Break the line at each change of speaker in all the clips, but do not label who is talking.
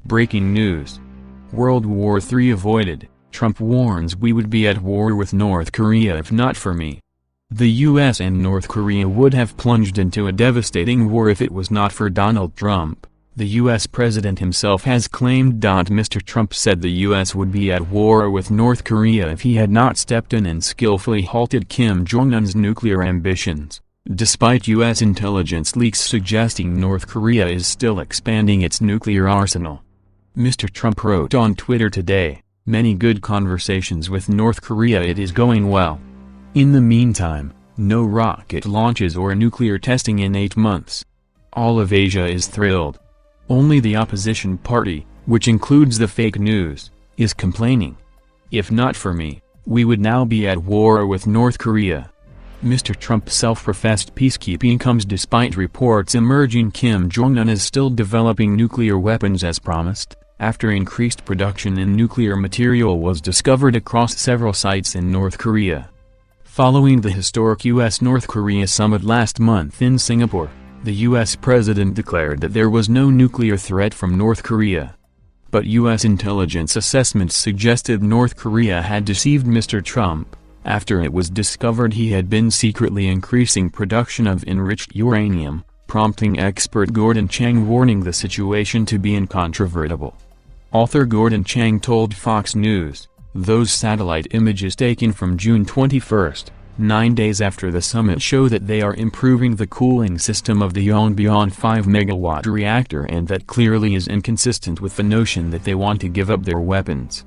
Breaking news. World War III avoided. Trump warns we would be at war with North Korea if not for me. The US and North Korea would have plunged into a devastating war if it was not for Donald Trump, the US president himself has claimed. Mr. Trump said the US would be at war with North Korea if he had not stepped in and skillfully halted Kim Jong-un's nuclear ambitions, despite US intelligence leaks suggesting North Korea is still expanding its nuclear arsenal. Mr. Trump wrote on Twitter today, "Many good conversations with North Korea. It is going well. In the meantime, no rocket launches or nuclear testing in 8 months. All of Asia is thrilled. Only the opposition party, which includes the fake news, is complaining. If not for me, we would now be at war with North Korea." Mr. Trump's self-professed peacekeeping comes despite reports emerging Kim Jong-un is still developing nuclear weapons as promised, after increased production in nuclear material was discovered across several sites in North Korea. Following the historic US-North Korea summit last month in Singapore, the US president declared that there was no nuclear threat from North Korea. But US intelligence assessments suggested North Korea had deceived Mr. Trump, after it was discovered he had been secretly increasing production of enriched uranium, prompting expert Gordon Chang warning the situation to be incontrovertible. Author Gordon Chang told Fox News, "Those satellite images taken from June 21, 9 days after the summit, show that they are improving the cooling system of the Yongbyon 5 MW reactor, and that clearly is inconsistent with the notion that they want to give up their weapons.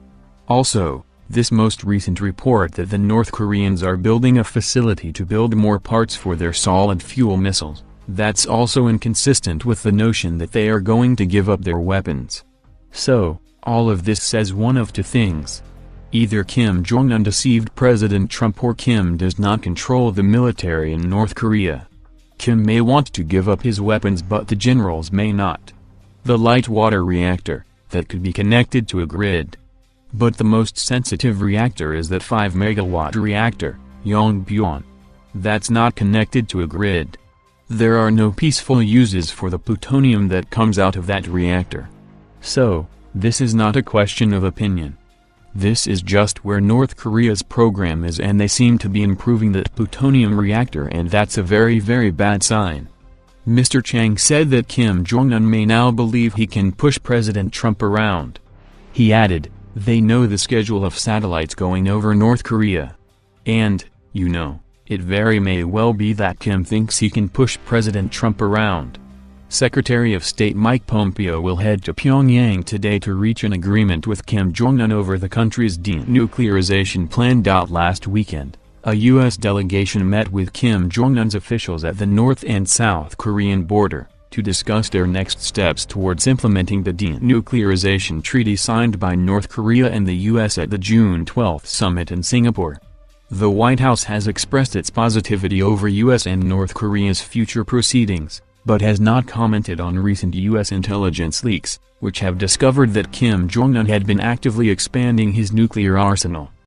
Also, this most recent report that the North Koreans are building a facility to build more parts for their solid fuel missiles, that's also inconsistent with the notion that they are going to give up their weapons. So, all of this says one of two things. Either Kim Jong-un deceived President Trump or Kim does not control the military in North Korea. Kim may want to give up his weapons but the generals may not. The light water reactor, that could be connected to a grid. But the most sensitive reactor is that 5 MW reactor, Yongbyon. That's not connected to a grid. There are no peaceful uses for the plutonium that comes out of that reactor. So, this is not a question of opinion. This is just where North Korea's program is, and they seem to be improving that plutonium reactor, and that's a very bad sign." Mr. Chang said that Kim Jong-un may now believe he can push President Trump around. He added, "They know the schedule of satellites going over North Korea. And, it very may well be that Kim thinks he can push President Trump around." Secretary of State Mike Pompeo will head to Pyongyang today to reach an agreement with Kim Jong-un over the country's denuclearization plan. Last weekend, a U.S. delegation met with Kim Jong-un's officials at the North and South Korean border, to discuss their next steps towards implementing the denuclearization treaty signed by North Korea and the U.S. at the June 12 summit in Singapore. The White House has expressed its positivity over U.S. and North Korea's future proceedings, but has not commented on recent U.S. intelligence leaks, which have discovered that Kim Jong-un had been actively expanding his nuclear arsenal.